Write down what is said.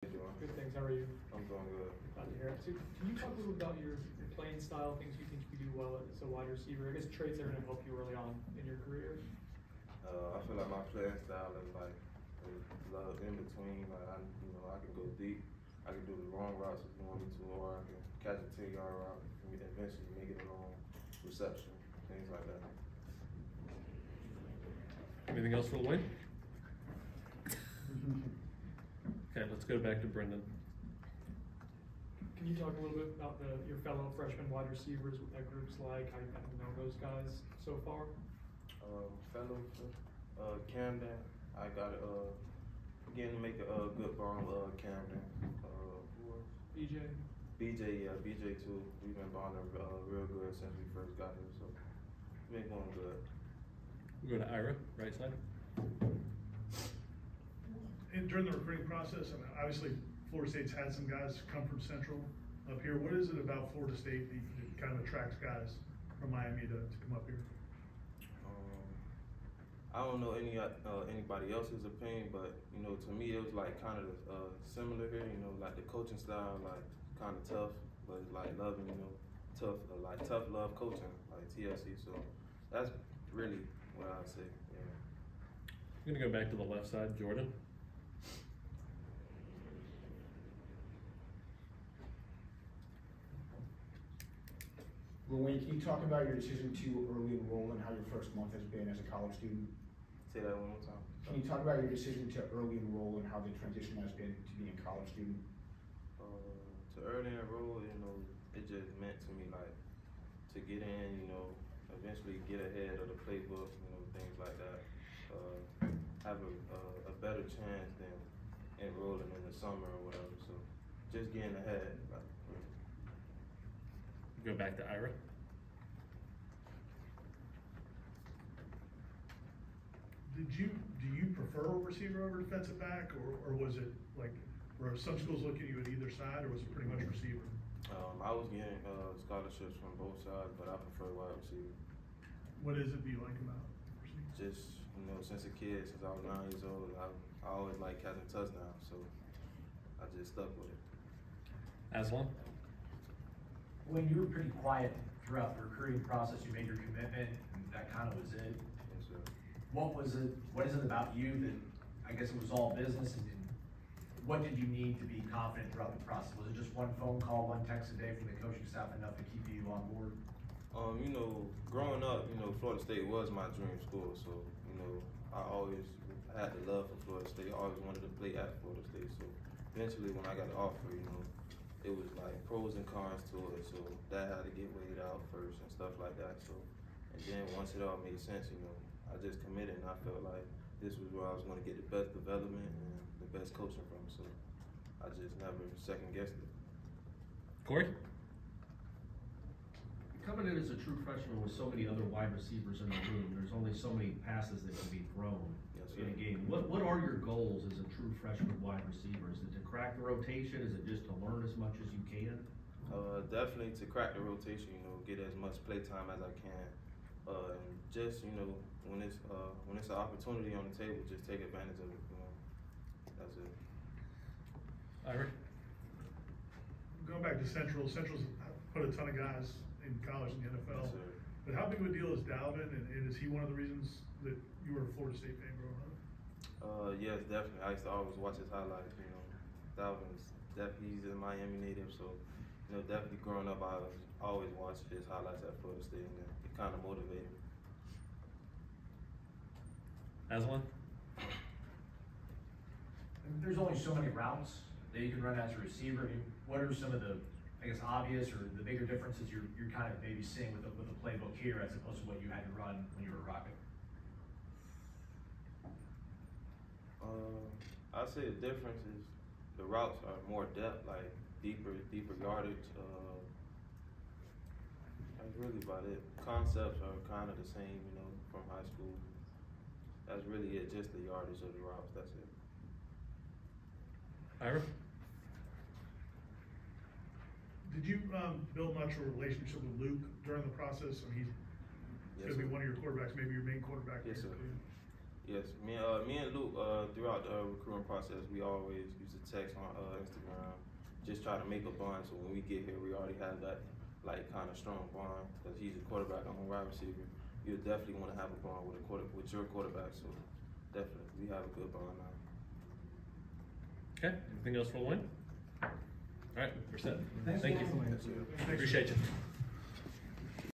Good, thanks. How are you? I'm doing good. Glad to hear it. So can you talk a little about your playing style, things you think you do well as a wide receiver? I guess traits that are going to help you early on in your career. I feel like my playing style is like love in between. Like I can go deep. I can do the long routes if you want me to, or I can catch a 10-yard route and eventually make it a long reception, things like that. Anything else for Lawayne? Okay, let's go back to Brendan. Can you talk a little bit about your fellow freshman wide receivers, what that group's like, how you got to know those guys so far? Fellow Camden, I got getting to make a good bond with Camden. Who else? BJ? BJ, yeah, BJ too. We've been bonding real good since we first got here, so we've been going good. We go to Ira, right side. And during the recruiting process, I mean, obviously Florida State's had some guys come from Central up here. What is it about Florida State that kind of attracts guys from Miami to come up here? I don't know anybody else's opinion, but to me it was like kind of similar here. Like the coaching style, like kind of tough, but like loving, tough, like tough love coaching, like TLC. So that's really what I say. Yeah. I'm gonna go back to the left side, Jordan. Lawayne, can you talk about your decision to early enroll and how your first month has been as a college student? Say that one more time. Can you talk about your decision to early enroll and how the transition has been to being a college student? To early enroll, it just meant to me like to get in, eventually get ahead of the playbook, things like that. Have a better chance than enrolling in the summer or whatever. So just getting ahead. Like, Go back to Ira. Do you prefer a receiver over defensive back, or was it like were some schools looking at you at either side, or was it pretty much receiver? I was getting scholarships from both sides, but I prefer wide receiver. What is it you like about receiver? Just since a kid, since I was 9 years old, I always liked catching touchdowns, so I just stuck with it. Aslan. When you were pretty quiet throughout the recruiting process, you made your commitment, and that kind of was it. Yes, sir. What was it? What is it about you that I guess it was all business? And what did you need to be confident throughout the process? Was it just one phone call, one text a day from the coaching staff enough to keep you on board? Growing up, Florida State was my dream school, so I always had the love for Florida State. I always wanted to play at Florida State. So eventually, when I got the offer, it was like pros and cons to it, so that had to get weighed out first and stuff like that. So, and then once it all made sense, I just committed and I felt like this was where I was going to get the best development and the best coaching from. So I just never second guessed it. Corey. Coming in as a true freshman with so many other wide receivers in the room, there's only so many passes that can be thrown in a game. What are your goals as a true freshman wide receiver? Is it to crack the rotation? Is it just to learn as much as you can? Definitely to crack the rotation, get as much play time as I can. And just, when it's an opportunity on the table, just take advantage of it. That's it. Ira. Going back to Central's put a ton of guys in college and the NFL. Yes, sir. But how big of a deal is Dalvin, and is he one of the reasons that you were a Florida State fan growing up? Yes, definitely. I used to always watch his highlights. He's a Miami native, so definitely growing up, I always watched his highlights at Florida State, and it kind of motivated me. Aslan. There's only so many routes that you can run as a receiver. What are some of the, I guess, obvious or the bigger differences you're kind of maybe seeing with the playbook here as opposed to what you had to run when you were rocking? I'd say the difference is the routes are more depth, like deeper yardage. That's really about it. Concepts are kind of the same, from high school. That's really it, just the yardage of the routes, that's it. Ira. Did you build much of a relationship with Luke during the process? I mean, he's going to be one of your quarterbacks, maybe your main quarterback. Yes, sir. Yes, me and Luke, throughout the recruiting process, we always use to text on Instagram, just try to make a bond. So when we get here, we already have that like kind of strong bond because he's a quarterback, I'm a wide receiver. You definitely want to have a bond with with your quarterback. So definitely, we have a good bond now. Okay, anything else for Lawayne? All right, we're set. Thanks, Thank you. Lawayne. That's it. Appreciate you.